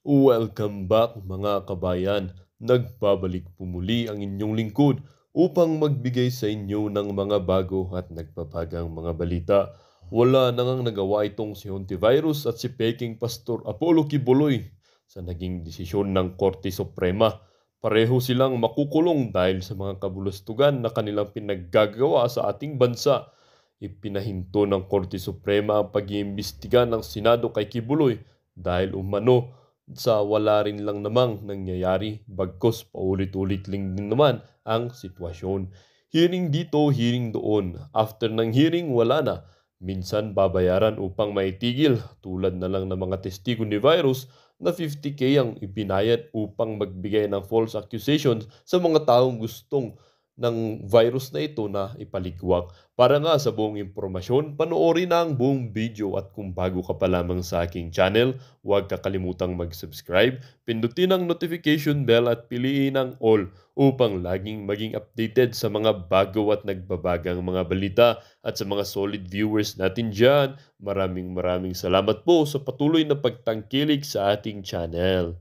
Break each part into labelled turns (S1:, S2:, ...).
S1: Welcome back mga kabayan. Nagbabalik po muli ang inyong lingkod upang magbigay sa inyo ng mga bago at nagbabagang mga balita. Wala na ngang nagawa itong si Hontivirus at si Peking Pastor Apollo Kibuloy sa naging desisyon ng Korte Suprema. Pareho silang makukulong dahil sa mga kabulustugan na kanilang pinaggagawa sa ating bansa. Ipinahinto ng Korte Suprema ang pag-iimbestiga ng Senado kay Kibuloy dahil umano sa wala rin lang namang nangyayari bagkus paulit-ulit lang din naman ang sitwasyon. Hearing dito, hearing doon. After ng hearing, wala na. Minsan babayaran upang maitigil tulad na lang ng mga testigo ni Virus na 50K ang ibinayad upang magbigay ng false accusations sa mga taong gustong ng virus na ito na ipalikwak. Para nga sa buong impormasyon, panoorin na ang buong video at kung bago ka pa lamang sa aking channel, huwag kakalimutang mag-subscribe, pindutin ang notification bell at piliin ang all upang laging maging updated sa mga bago at nagbabagang mga balita. At sa mga solid viewers natin dyan, maraming salamat po sa patuloy na pagtangkilik sa ating channel.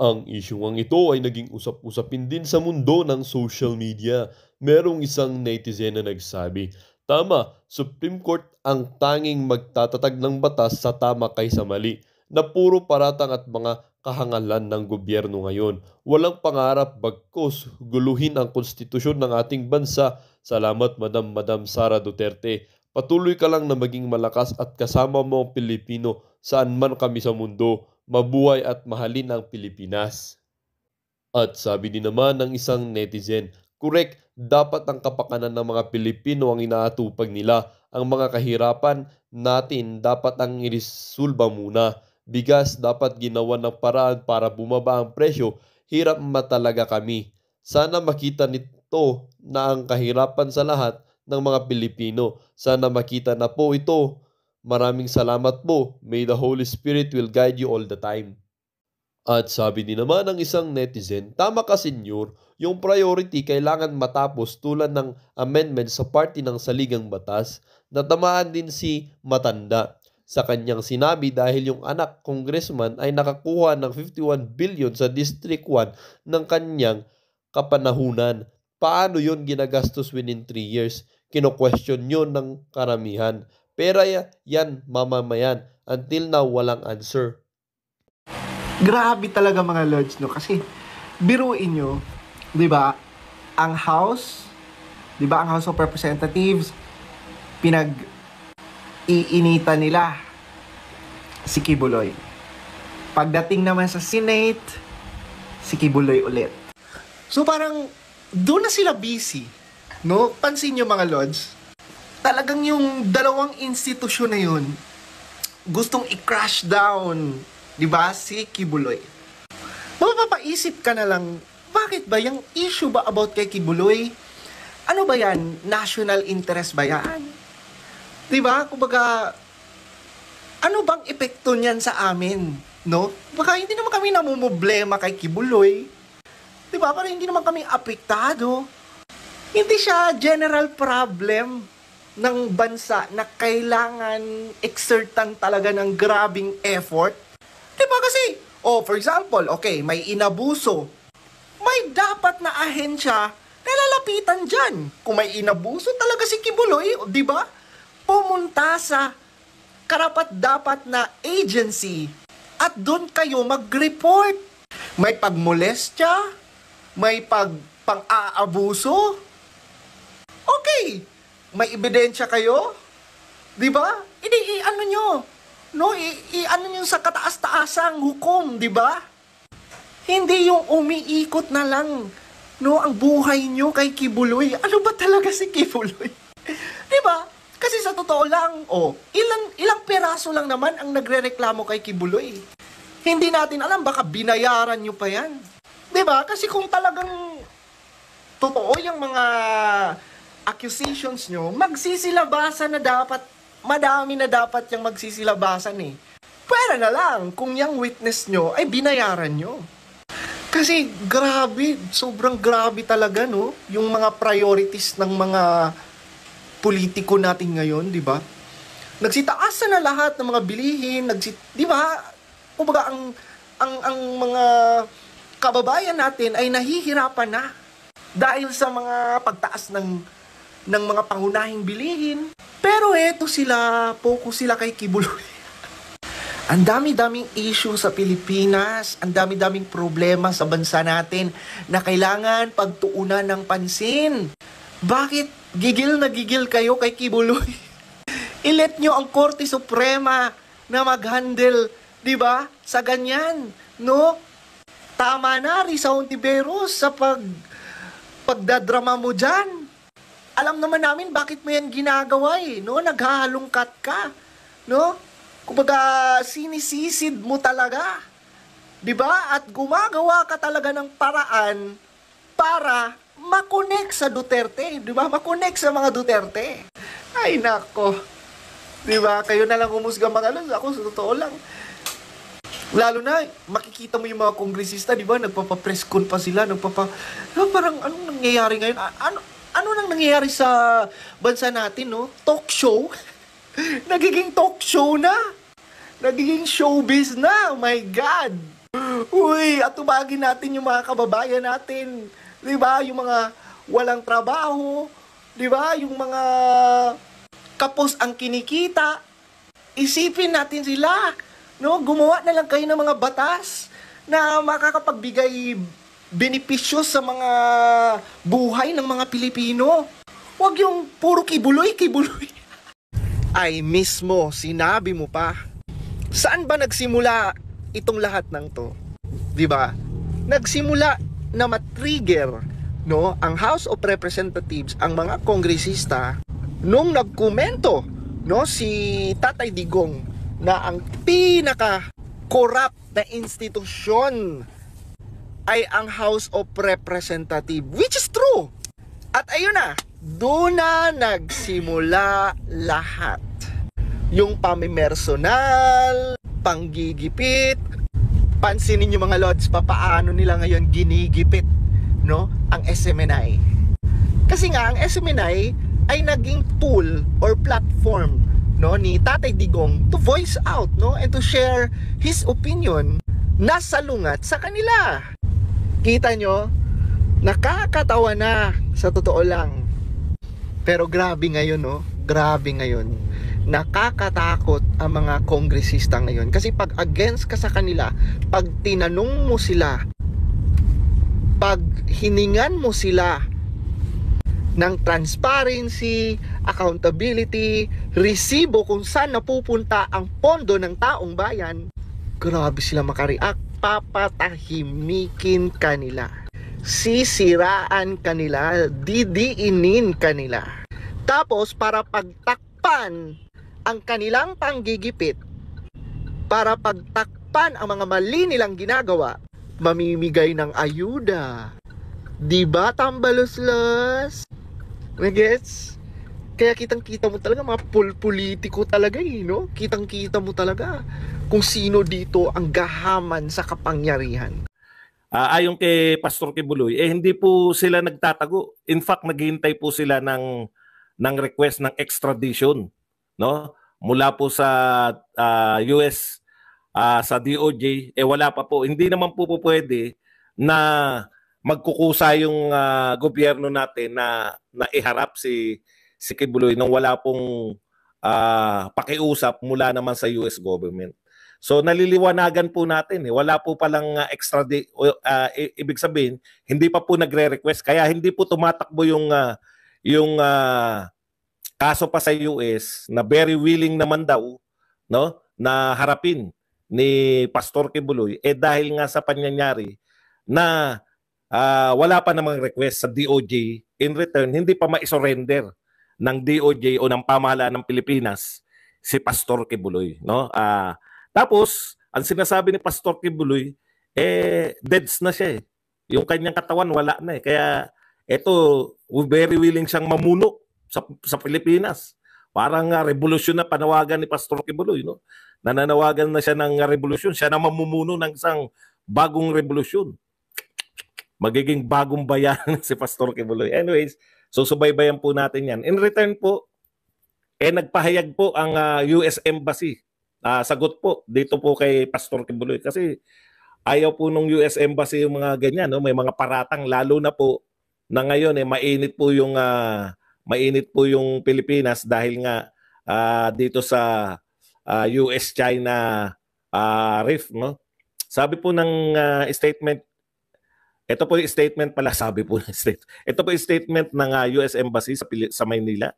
S1: Ang isyung ito ay naging usap-usapin din sa mundo ng social media. Merong isang netizen na nagsabi, "Tama, Supreme Court ang tanging magtatatag ng batas sa tama kaysa mali, na puro paratang at mga kahangalan ng gobyerno ngayon. Walang pangarap bagkus guluhin ang konstitusyon ng ating bansa. Salamat Madam Sara Duterte. Patuloy ka lang na maging malakas at kasama mo ang Pilipino saan man kami sa mundo. Mabuhay at mahalin ang Pilipinas." At sabi din naman ng isang netizen, "Correct, dapat ang kapakanan ng mga Pilipino ang inaatupag nila. Ang mga kahirapan natin dapat ang irisulba muna. Bigas dapat ginawa ng paraan para bumaba ang presyo. Hirap matalaga kami. Sana makita nito na ang kahirapan sa lahat ng mga Pilipino. Sana makita na po ito. Maraming salamat po. May the Holy Spirit will guide you all the time." At sabi din naman ng isang netizen, "Tama ka senyor, yung priority kailangan matapos tulad ng amendment sa party ng saligang batas. Natamaan din si matanda sa kanyang sinabi dahil yung anak congressman ay nakakuha ng 51 billion sa District 1 ng kanyang kapanahunan. Paano yun ginagastos within 3 years? Kino-question yun ng karamihan. Pera yan mamamayan. Until now, walang answer."
S2: Grabe talaga mga lords, no? Kasi biruin nyo, 'di ba? Ang House, 'di ba? Ang House of Representatives pinag-iinita nila si Kibuloy. Pagdating naman sa Senate, si Kibuloy ulit. So parang doon na sila busy, no? Pansin nyo mga lords, talagang yung dalawang institusyon na yun gustong i-crash down, 'di ba, si Kibuloy. Mapapaisip ka na lang, bakit ba yung issue ba about kay Kibuloy? Ano ba yan? National interest ba yan? 'Di ba? Kumbaga, ano bang epekto niyan sa amin, no? Baka hindi naman kami namumblema kay Kibuloy. 'Di ba? Parang hindi naman kami apektado. Hindi siya general problem ng bansa na kailangan exertan talaga ng grabing effort. Diba kasi, for example, okay, may inabuso. May dapat na ahensya na lalapitan dyan. Kung may inabuso talaga si Kibuloy, di ba? Pumunta sa karapat-dapat na agency at doon kayo mag-report. May pagmolestya, may pang-aabuso. Okay, may ebidensya kayo, di ba? Ano nyo? No, ano nyo sa kataas-taasang hukom, di ba? Hindi yung umiikot na lang, no, ang buhay nyo kay Kibuloy. Ano ba talaga si Kibuloy? Di ba? Kasi sa totoo lang, ilang peraso lang naman ang nagrereklamo kay Kibuloy. Hindi natin alam, baka binayaran nyo pa yan. Di ba? Kasi kung talagang totoo yung mga accusations nyo, magsisilabasan na dapat, madami na dapat yung magsisilabasan eh. Pwera na lang kung yung witness nyo ay binayaran nyo. Kasi grabe, sobrang grabe talaga, no? Yung mga priorities ng mga politiko natin ngayon, di ba? Nagsitaasan na lahat ng mga bilihin, di ba? Kumbaga, ang mga kababayan natin ay nahihirapan na dahil sa mga pagtaas ng mga pangunahing bilihin. Pero eto sila, focus sila kay Kibuloy. Ang dami-daming issue sa Pilipinas, ang dami-daming problema sa bansa natin na kailangan pagtuunan ng pansin. Bakit gigil na gigil kayo kay Kibuloy? I-let nyo ang Korte Suprema na mag-handle, di ba? Sa ganyan, no? Tama na, Risa Hontiveros, sa pagdadrama mo dyan. Alam naman namin bakit mo yan ginagawa no? Naghahalongkat ka, no? Kumbaga, sinisisid mo talaga. 'Di ba? At gumagawa ka talaga ng paraan para makonect sa Duterte, 'di ba? Makonect sa mga Duterte. Ay nako. 'Di ba? Kayo na lang humusga mga ako sa totoo lang. Lalo na makikita mo yung mga kongresista, 'di ba? Nagpapa-press con pa sila, parang anong nangyayari ngayon? Ano nang nangyayari sa bansa natin, no? Talk show. Nagiging talk show na. Nagiging showbiz na. Oh my God. Uy, atubagin natin yung mga kababayan natin. Di ba? Yung mga walang trabaho. Di ba? Yung mga kapos ang kinikita. Isipin natin sila. No? Gumawa na lang kayo ng mga batas na makakapagbigay benepisyo sa mga buhay ng mga Pilipino. Huwag yung puro kibuloy. Ay mismo, sinabi mo pa. Saan ba nagsimula itong lahat ng to? 'Di ba? Nagsimula na matrigger, no, ang House of Representatives, ang mga kongresista nung nagkomento, no, si Tatay Digong na ang pinaka-corrupt na institusyon ay ang House of Representatives, which is true. At ayun na, doon na nagsimula lahat. Yung pamimersonal, panggigipit. Pansinin nyo mga lods, papaano nila ngayon ginigipit, no, ang SMNI. Kasi nga, ang SMNI ay naging tool or platform, no, ni Tatay Digong to voice out, no, and to share his opinion na salungat sa kanila. Kita nyo, nakakatawa na sa totoo lang. Pero grabe ngayon, no? Grabe ngayon. Nakakatakot ang mga kongresista ngayon. Kasi pag against ka sa kanila, pag tinanong mo sila, pag hiningan mo sila ng transparency, accountability, resibo kung saan napupunta ang pondo ng taong bayan, grabe sila makareact. Papatahimikin kanila. Sisiraan kanila, didiinin kanila. Tapos para pagtakpan ang kanilang panggigipit, para pagtakpan ang mga mali nilang ginagawa, mamimigay ng ayuda. Diba, tambalos-los? Gets? Kaya kitang-kita mo talaga, mga politiko talaga no? Kitang-kita mo talaga kung sino dito ang gahaman sa kapangyarihan.
S3: Ayon kay Pastor Kibuloy, hindi po sila nagtatago. In fact, naghihintay po sila ng request ng extradition, no? Mula po sa US, sa DOJ, wala pa po. Hindi naman po pwede na magkukusa yung gobyerno natin na iharap si Kibuloy nang wala pong pakiusap mula naman sa US government. So naliliwanagan po natin, wala po palang ibig sabihin, hindi pa po nagre-request, kaya hindi po tumatakbo yung kaso pa sa US na very willing naman daw, no, na harapin ni Pastor Kibuloy, dahil nga sa pangyayari na wala pa namang request sa DOJ. In return, hindi pa ma-surrender ng DOJ o ng pamahalaan ng Pilipinas si Pastor Kibuloy, no? Tapos, ang sinasabi ni Pastor Kibuloy, deads na siya . Yung kanyang katawan, wala na . Kaya, ito, very willing siyang mamuno sa Pilipinas. Parang revolusyon na panawagan ni Pastor Kibuloy, no? Nananawagan na siya ng revolusyon. Siya na mamumuno ng isang bagong revolusyon. Magiging bagong bayan si Pastor Kibuloy. Anyways, susubaybayan po natin yan. In return po, nagpahayag po ang US Embassy. Sagot po dito po kay Pastor Kibuloy kasi ayaw po nung US Embassy yung mga ganyan, no? May mga paratang, lalo na po na ngayon mainit po yung Pilipinas dahil nga dito sa US China rift, no? Sabi po ng statement, ito po yung statement pala, sabi po ng state. Ito po yung statement ng US Embassy sa Maynila.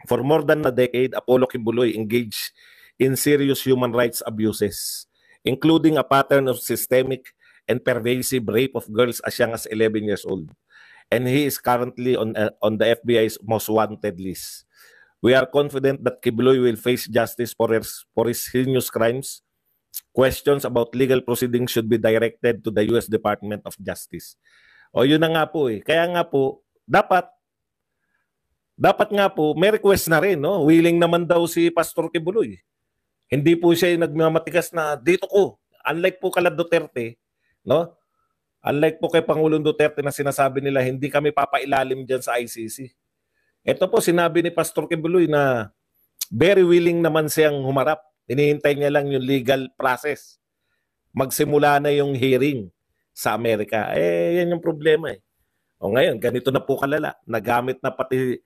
S3: For more than a decade, Apollo Kibuloy engaged in serious human rights abuses, including a pattern of systemic and pervasive rape of girls as young as 11 years old. And he is currently on the FBI's most wanted list. We are confident that Kibuloy will face justice for his heinous crimes. Questions about legal proceedings should be directed to the US Department of Justice. O yun na nga po eh. Kaya nga po, dapat nga po, may request na rin, no? Willing naman daw si Pastor Kibuloy. Hindi po siya yung nagmamatigas na dito ko. Unlike po kala Duterte, no? Unlike po kay Pangulong Duterte na sinasabi nila, hindi kami papailalim dyan sa ICC. Ito po, sinabi ni Pastor Kibuloy na very willing naman siyang humarap. Hinihintay niya lang yung legal process. Magsimula na yung hearing sa Amerika. Yan yung problema eh. O ngayon, ganito na po kalala. Nagamit na pati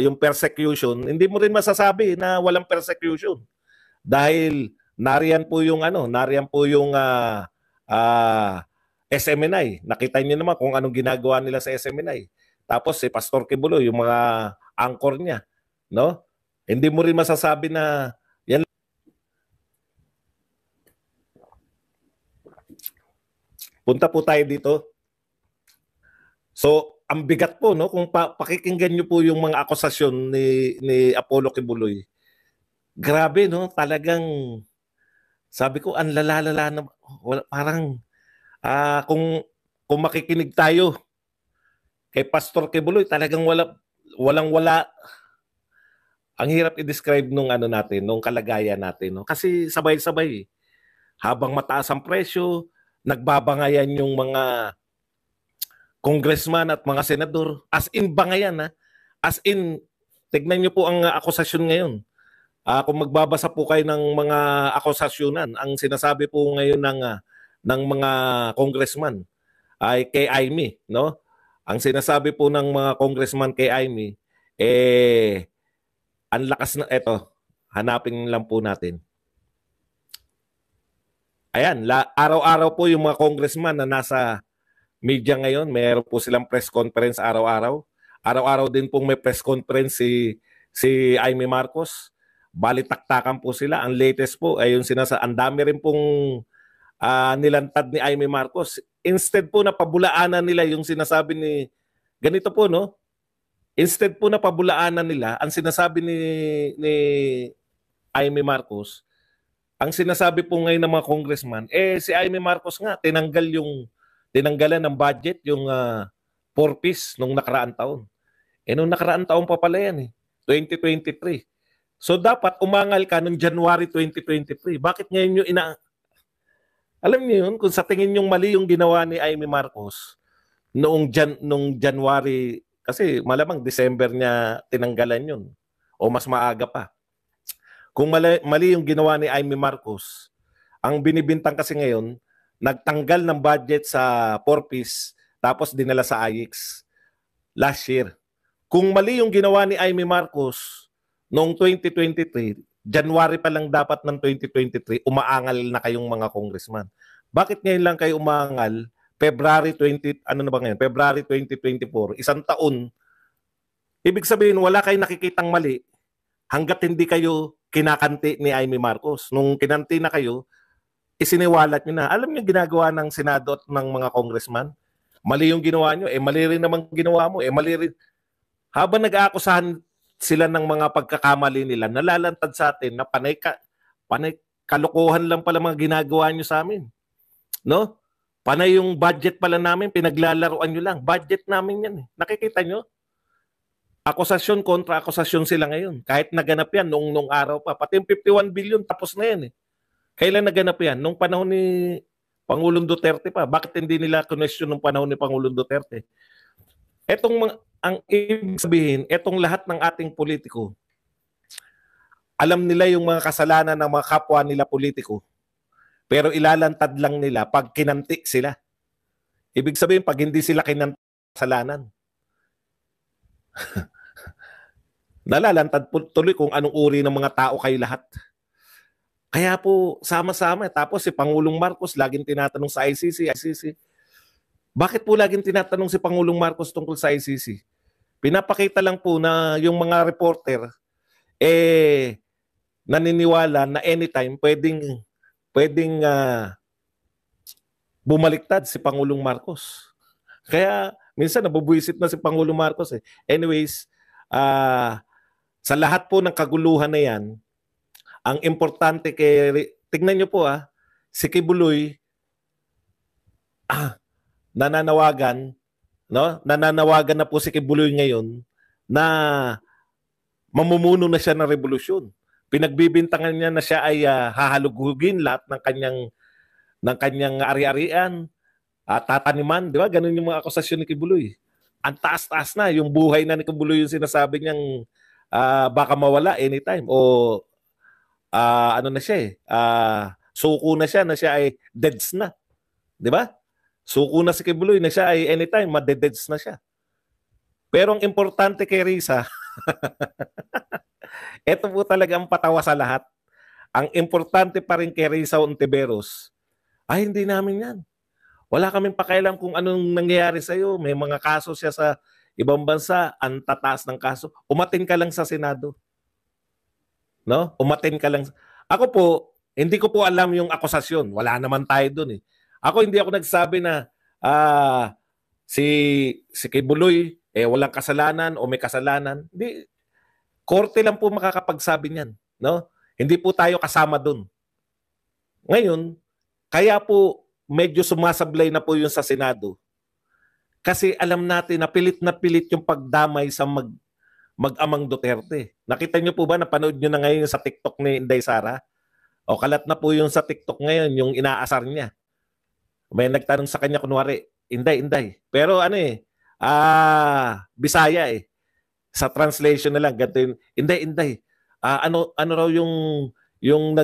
S3: yung persecution. Hindi mo rin masasabi na walang persecution. Dahil nariyan po yung SMNI. Nakita niyo naman kung anong ginagawa nila sa SMNI. Tapos si Pastor Kibuloy, yung mga anchor niya, no? Hindi mo rin masasabi na yan. Punta po tayo dito. So, ang bigat po, no? Kung pakikinggan niyo po yung mga akusasyon ni Apollo Kibuloy. Grabe, no? Talagang sabi ko, ang lalala na, parang kung makikinig tayo kay Pastor Kibuloy, talagang walang-wala. Ang hirap i-describe nung nung kalagayan natin, no? Kasi sabay-sabay, habang mataas ang presyo, nagbabangayan yung mga congressman at mga senador. As in bangayan, ha? As in, tignan niyo po ang akusasyon ngayon. Kung magbabasa po kayo ng mga akusasyonan, ang sinasabi po ngayon ng mga congressman ay kay Amy, no? Ang sinasabi po ng mga congressman kay Amy, ang lakas na, eto, hanapin lang po natin. Ayan, araw-araw po yung mga congressman na nasa media ngayon, mayroon po silang press conference araw-araw. Araw-araw din pong may press conference si Amy Marcos. Balitaktakan po sila. Ang latest po ay yung ang dami rin pong nilantad ni Amy Marcos. Instead po na pabulaanan nila yung sinasabi ni, ganito po, no? Instead po na pabulaanan nila, ang sinasabi ni Amy Marcos, ang sinasabi po ngayon ng mga congressman, si Amy Marcos nga, tinanggalan ng budget yung 4-piece nung nakaraang taon. Nung nakaraang taon pa pala yan 2023. So dapat umangal ka nung January 2023. Bakit ngayon yung alam niyo yun, kung sa tingin yung mali yung ginawa ni Amy Marcos nung January, kasi malamang December niya tinanggalan yun. O mas maaga pa. Kung mali yung ginawa ni Amy Marcos, ang binibintang kasi ngayon, nagtanggal ng budget sa 4-piece tapos dinala sa IX last year. Kung mali yung ginawa ni Amy Marcos noong 2023, January pa lang dapat ng 2023, umaangal na kayong mga congressman. Bakit ngayon lang kayo umaangal? February 2024, isang taon. Ibig sabihin, wala kayong nakikitang mali hanggat hindi kayo kinakanti ni Amy Marcos. Nung kinanti na kayo, isiniwalat nyo na. Alam niyo ginagawa ng Senado at ng mga congressman? Mali yung ginawa nyo, mali rin naman ginawa mo, mali rin. Habang nag-aakusahan sila ng mga pagkakamali nila, nalalantad sa atin na panay kalokohan lang pala mga ginagawa nyo sa amin. No? Panay yung budget pala namin, pinaglalaroan nyo lang. Budget namin yan. Nakikita nyo? Akusasyon kontra akusasyon sila ngayon. Kahit naganap yan nung araw pa. Pati yung 51 billion, tapos na yan Kailan naganap yan? Nung panahon ni Pangulong Duterte pa. Bakit hindi nila connection nung panahon ni Pangulong Duterte? Ang ibig sabihin, etong lahat ng ating politiko, alam nila yung mga kasalanan ng mga kapwa nila politiko. pero ilalantad lang nila pag kinanti sila. Ibig sabihin, pag hindi sila kinanti, kasalanan. Nalalantad po tuloy kung anong uri ng mga tao kayo lahat. Kaya po, sama-sama. Tapos si Pangulong Marcos, laging tinatanong sa ICC. Bakit po laging tinatanong si Pangulong Marcos tungkol sa ICC? Pinapakita lang po na yung mga reporter, naniniwala na anytime pwedeng bumaliktad si Pangulong Marcos. Kaya minsan nabubuisit na si Pangulong Marcos. Anyways, sa lahat po ng kaguluhan na yan, ang importante tignan nyo po si Kibuloy, nananawagan na po si Kibuloy ngayon na mamumuno na siya ng revolusyon. Pinagbibintangan niya na siya ay hahalugugin lahat ng kanyang ari-arian, tataniman, di ba? Ganun yung mga akusasyon ni Kibuloy. Ang taas-taas na yung buhay na ni Kibuloy, yung sinasabi niyang baka mawala anytime o ano na siya suko na siya ay deads na. Di ba? Suko na si Kibuloy na siya ay anytime madededs na siya. Pero ang importante kay Risa, ito po talaga ang patawa sa lahat. Ang importante pa rin kay Risa Hontiveros, hindi namin yan. Wala kaming pakialam kung anong nangyayari sa'yo. May mga kaso siya sa ibang bansa, ang tataas ng kaso. Umatin ka lang sa Senado. No? Umatin ka lang. Ako po, hindi ko po alam yung akusasyon. Wala naman tayo dun . Ako hindi ako nagsabi na si Kibuloy walang kasalanan o may kasalanan. Hindi. Korte lang po makakapagsabi niyan. No? Hindi po tayo kasama dun. Ngayon, kaya po medyo sumasablay na po yun sa Senado. Kasi alam natin na pilit yung pagdamay sa mag-amang Duterte. Nakita niyo po ba, napanood niyo na ngayon sa TikTok ni Inday Sara? O kalat na po yung sa TikTok ngayon, yung inaasar niya. May nagtanong sa kanya kunwari, Inday. Pero Bisaya . Sa translation na lang, ganito yun, Inday. Ano raw yung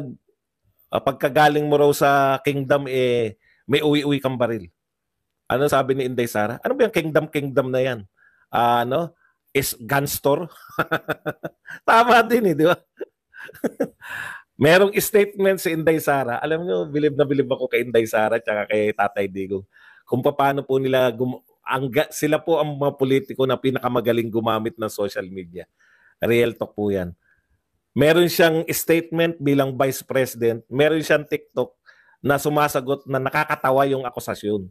S3: pagkagaling mo raw sa kingdom, may uwi-uwi kang baril. Ano sabi ni Inday Sara? Ano ba yung kingdom na yan? Is gun store? Tama din di ba? Merong statement si Inday Sara. Alam nyo, bilib na bilib ako kay Inday Sara at kay Tatay Digong. Kung paano po nila, sila po ang mga politiko na pinakamagaling gumamit ng social media. Real talk po yan. Meron siyang statement bilang Vice President. Meron siyang TikTok na sumasagot na nakakatawa yung akusasyon.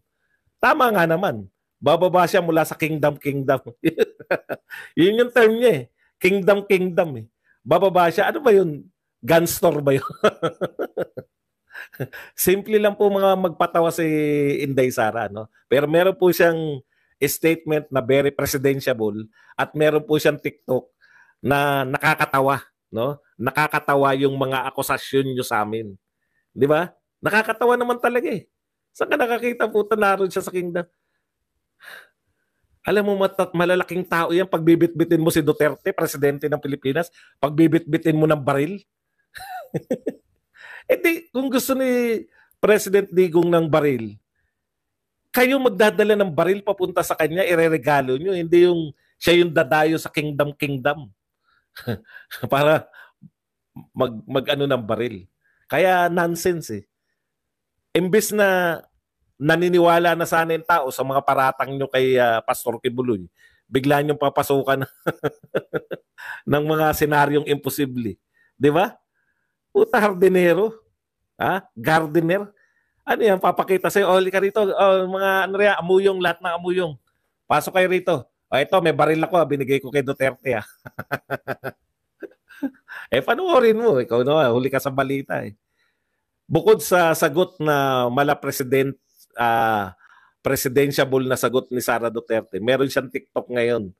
S3: Tama nga naman. Bababa siya mula sa kingdom. Yun yung term niya . Kingdom . Bababa siya. Ano ba yun? Gun store ba yun? Simple lang po mga magpatawa si Inday Sara. No? Pero meron po siyang statement na very presidentiable at meron po siyang TikTok na nakakatawa. No? Nakakatawa yung mga akusasyon nyo sa amin. Di ba? Nakakatawa naman talaga . Saan ka nakakita po naroon siya sa kingdom? Alam mo, malalaking tao yan. Pagbibitbitin mo si Duterte, presidente ng Pilipinas, pagbibitbitin mo ng baril. Kung gusto ni President Digong ng baril, kayo magdadala ng baril papunta sa kanya, ireregalo nyo. Hindi yung siya yung dadayo sa kingdom. Para mag-ano ng baril. Kaya nonsense . Imbes na naniniwala na sana yung tao sa mga paratang nyo kay Pastor Kibuloy, bigla nyo papasukan ng mga senaryong imposible. Di ba? Puta, hardinero. Gardener. Ano yan? Papakita sa'yo. Oli ka rito. Mga amuyong, lahat ng amuyong. Pasok kayo rito. Ito, may baril ako. Binigay ko kay Duterte. Panoorin mo. Ikaw na, huli ka sa balita . Bukod sa sagot na presidentiable na sagot ni Sara Duterte, meron siyang TikTok ngayon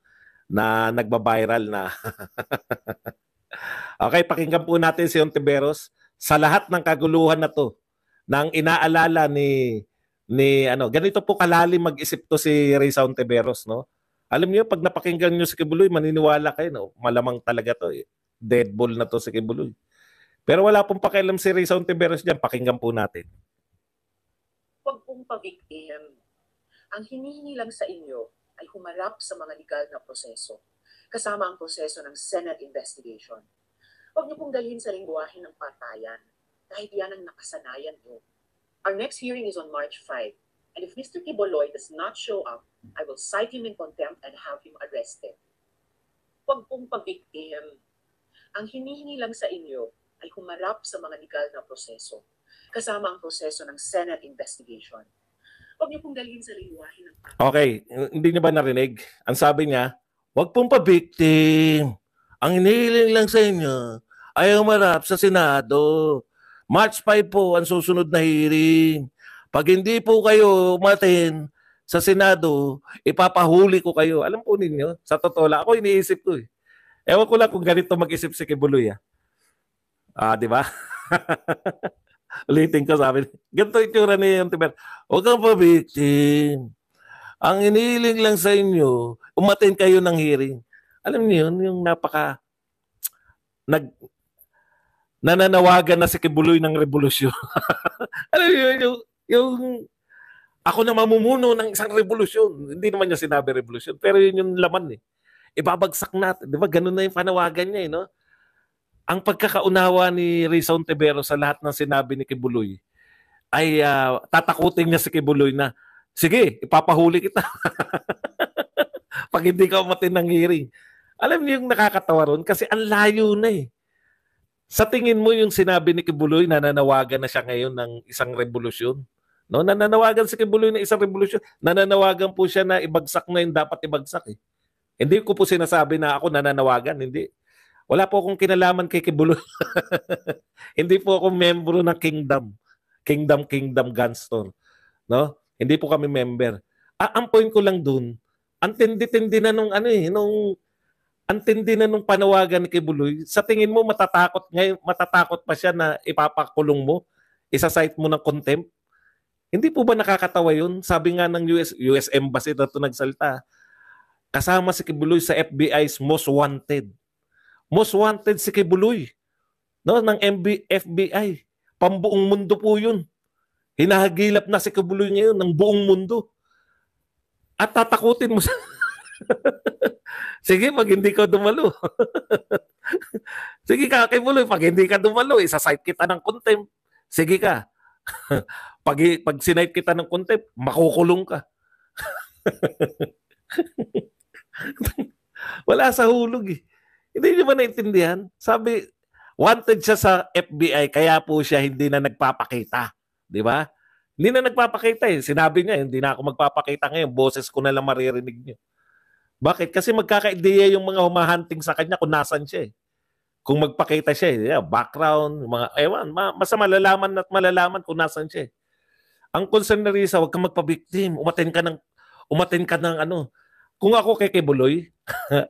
S3: na nagba-viral na. Okay, pakinggan po natin si Hontiveros sa lahat ng kaguluhan na to, nang inaalala ni ganito po kalalim mag-isip to si Risa Hontiveros, no? Alam niyo, pag napakinggan niyo si Kibuloy, maniniwala kayo, no? Malamang talaga to . Deadball na to si Kibuloy. Pero wala pong pakialam si Risa Ontiveros dyan. Pakinggan po natin.
S4: Huwag pong pabiktim. Ang hinihingi lang sa inyo ay humarap sa mga legal na proseso, kasama ang proseso ng Senate investigation. Huwag niyo pong dalhin sa lingwahe ng patayan, kahit yan ang nakasanayan niyo. Our next hearing is on March 5, and if Mr. Quiboloy does not show up, I will cite him in contempt and have him arrested. Huwag pong pabiktim. Ang hinihingi lang sa inyo ay humarap sa mga legal na proseso, kasama ang proseso ng Senate investigation. Huwag niyo pong dalhin sa lingwahe ng patayan.
S3: Okay, hindi niyo ba narinig? Ang sabi niya, huwag pong pabiktim. Ang hinihiling lang sa inyo ay humarap sa Senado. March 5 po ang susunod na hearing. Pag hindi po kayo umaten sa Senado, ipapahuli ko kayo. Alam po ninyo, sa totoo lang, ako iniisip ko eh. Ewan ko lang kung ganito mag-isip si Kibuloy. Di ba? Ulitin ko, sabi, ganito itsura niya yung tiber. Huwag kang pabiktim. Ang inihiling lang sa inyo, umaten kayo ng hearing. Alam niyo yun, yung nananawagan na si Kibuloy ng revolusyon. Alam niyo yun, yung ako na mamumuno ng isang revolusyon. Hindi naman niya sinabi revolusyon, pero yun yung laman eh. Ibabagsak natin. Di ba? Ganun na yung panawagan niya eh, no? Ang pagkakaunawa ni Risa Ontiveros sa lahat ng sinabi ni Kibuloy ay tatakutin niya si Kibuloy na, sige, ipapahuli kita. Pag hindi ka umatin ng hearing. Alam niyo yung nakakatawa ron? Kasi ang layo na eh. Sa tingin mo yung sinabi ni Kibuloy, nananawagan na siya ngayon ng isang revolusyon. No? Nananawagan si Kibuloy ng isang revolusyon. Nananawagan po siya na ibagsak na yung dapat ibagsak eh. Hindi ko po sinasabi na ako nananawagan. Hindi. Wala po akong kinalaman kay Kibuloy. Hindi po ako membro ng Kingdom Gun Store. No? Hindi po kami member. Ang point ko lang dun, ang tindi-tindi na nung ang tindi na nung panawagan ni Kibuloy. Sa tingin mo matatakot pa siya na ipapakulong mo, isa-cite mo ng contempt. Hindi po ba nakakatawa yun? Sabi nga ng US Embassy na ito nagsalita. Kasama si Kibuloy sa FBI's most wanted. Most wanted si Kibuloy, no, ng FBI. Pambuong mundo po yun. Hinahagilap na si Kibuloy ngayon ng buong mundo. At tatakutin mo sa... Sige, pag hindi ka dumalo. Sige ka, Kibuloy, pag hindi ka dumalo, isa-cite kita ng contempt. Sige ka. pag sinite kita ng contempt, makukulong ka. Wala sa hulog eh. Hindi niyo ba naintindihan? Sabi, wanted siya sa FBI, kaya po siya hindi na nagpapakita. Di ba? Hindi na nagpapakita eh. Sinabi niya, hindi na ako magpapakita ngayon. Boses ko na lang maririnig niyo. Bakit? Kasi magkaka-ideya yung mga humahunting sa kanya kung nasan siya eh. Kung magpakita siya eh. Background, mga, basta malalaman kung nasan siya eh. Ang concern na Risa, huwag kang magpabiktim. Umaten ka ng ano. Kung ako kay Kibuloy,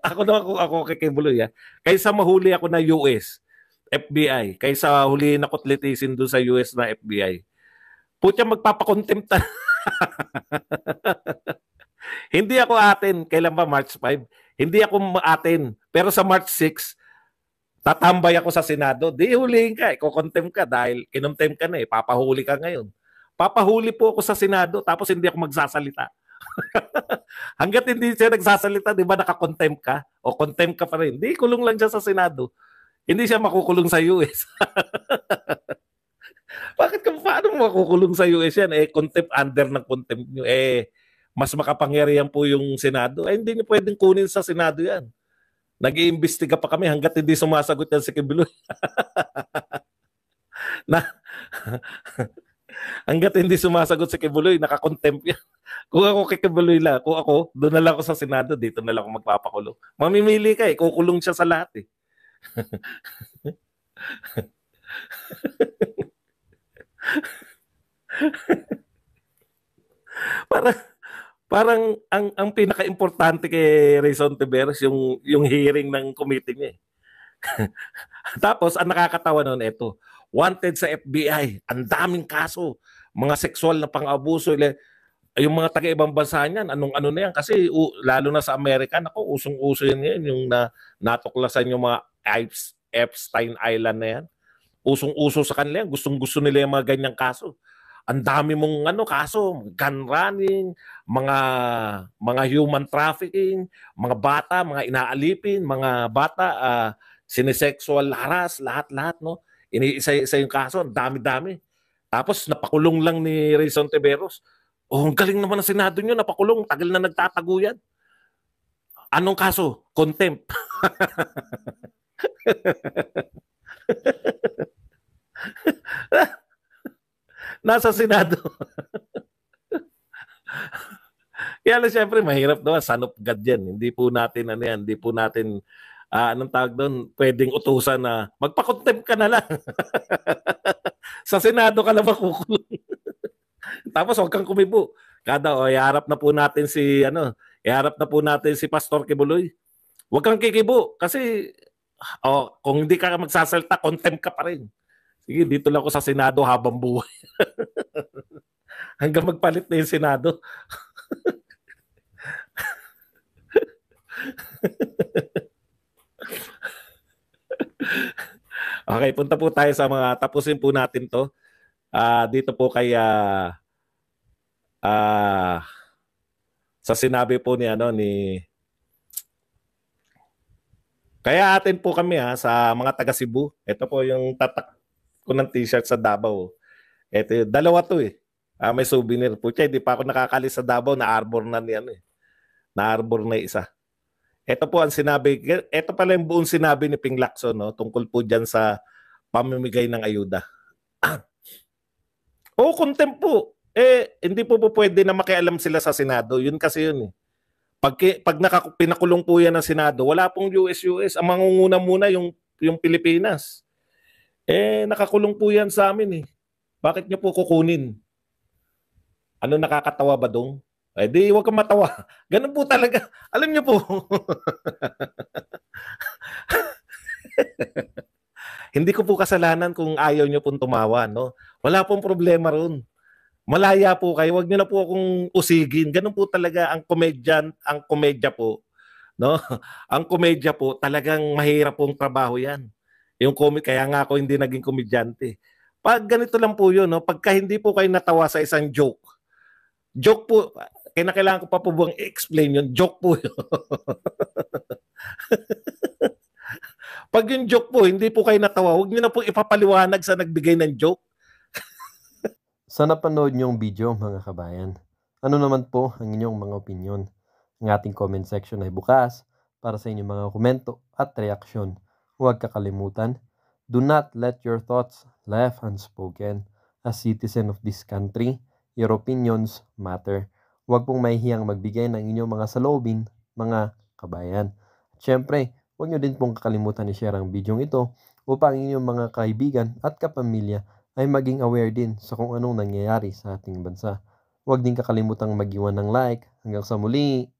S3: ako kay Kibuloy, kaysa mahuli ako na US, FBI, kaysa huliin ako tlitisin doon sa US na FBI, putya magpapakontempt. Hindi ako atin. Kailan ba? March 5? Hindi ako atin. Pero sa March 6, tatambay ako sa Senado. Di huliin ka. Iko-contempt ka dahil kinomtempt ka na eh. Papahuli ka ngayon. Papahuli po ako sa Senado tapos hindi ako magsasalita. Hanggat hindi siya nagsasalita, di ba nakakontempt ka? O contempt ka pa rin. Di, kulong lang siya sa Senado. Hindi siya makukulong sa US. Bakit paano makukulong sa US yan? Contempt under ng contempt nyo. Mas makapangyarihan po yung Senado. Hindi nyo pwedeng kunin sa Senado yan. Nag-iimbestiga pa kami hanggat hindi sumasagot yan si Kibuloy. Hanggat hindi sumasagot si Kibuloy, nakakontempt yan. Kung ako kay Kibuloy lang, doon na lang ako sa Senado, dito na lang ako magpapakulong. Mamimili ka kukulong siya sa lahat eh. Parang ang pinaka-importante kay Risa Ontiveros yung hearing ng committee niya. Tapos ang nakakatawa noon ito, wanted sa FBI, ang daming kaso, mga sexual na pang-abuso, yung mga taga-ibang bansa niyan, anong-ano na yan kasi lalo na sa Amerika, usong-uso yan ngayon yung natuklasan yung mga Epstein Island na yan. Usong-uso sa kanila yan. Gustong-gusto nila yung mga ganyang kaso. Ang dami mong kaso, gun running, mga human trafficking, mga bata, mga inaalipin, mga bata, sinesexual harass, lahat-lahat, no? Iniisa-isa yung kaso, ang dami-dami. Tapos napakulong lang ni Rayson Tiveros. Oh, ang galing naman ng Senado nyo, napakulong. Tagal na nagtatago yan. Anong kaso? Contempt. Nasa Senado. Kaya lang siyempre mahirap naman, son of God yan. Hindi po natin hindi po natin anong tawag doon, pwedeng utusan na magpa-contempt ka na lang. Sa Senado ka lang makukulong. Tapos huwag kang kumibo. Iharap na po natin si Pastor Kibuloy. Huwag kang kikibo kasi kung hindi ka magsasalta, contempt ka pa rin. Sige, dito lang ako sa Senado habang buhay. Hanggang magpalit na yung Senado. Okay, punta po tayo tapusin po natin to. Dito po kay sa sinabi po ni kaya atin po kami sa mga taga Cebu. Ito po yung tatak ko ng t-shirt sa Davao. Ito, dalawa to eh. May souvenir po. Hindi pa ako nakakalis sa Davao, na-arbor na niyan eh. Na-arbor na isa. Ito po ang sinabi, ito pala yung buong sinabi ni Ping Lacson, no, tungkol po dyan sa pamimigay ng ayuda. Contempt po. Hindi po pwede na makialam sila sa Senado. Yun kasi yun eh. Pag pinakulong po yan ng Senado, wala pong US. Ang mangunguna muna yung Pilipinas. Nakakulong po yan sa amin eh. Bakit nyo po kukunin? Ano nakakatawa ba dong? Di huwag kang matawa. Ganun po talaga. Alam nyo po. Hindi ko po kasalanan kung ayaw nyo pong tumawa. No? Wala pong problema ron. Malaya po kayo. Huwag nyo na po akong usigin. Ganun po talaga ang komedya po. No? Ang komedya po, talagang mahirap pong trabaho yan. Kaya nga ako hindi naging komedyante. Pag ganito lang po yun, no? Pagka hindi po kayo natawa sa isang joke po, kailangan ko pa po buwang i-explain yun. Joke po yun. Pag yung joke po, hindi po kayo natawa, huwag nyo na po ipapaliwanag sa nagbigay ng joke.
S1: Sa napanood niyong video mga kabayan, ano naman po ang inyong mga opinion? Ang ating comment section ay bukas para sa inyong mga komento at reaksyon. Huwag kakalimutan, do not let your thoughts left unspoken. As citizen of this country, your opinions matter. Huwag pong mahihiyang magbigay ng inyong mga saloobin, mga kabayan. At syempre, huwag nyo din pong kakalimutan i-share ang video ito upang inyong mga kaibigan at kapamilya ay maging aware din sa kung anong nangyayari sa ating bansa. Huwag din kakalimutang mag-iwan ng like. Hanggang sa muli!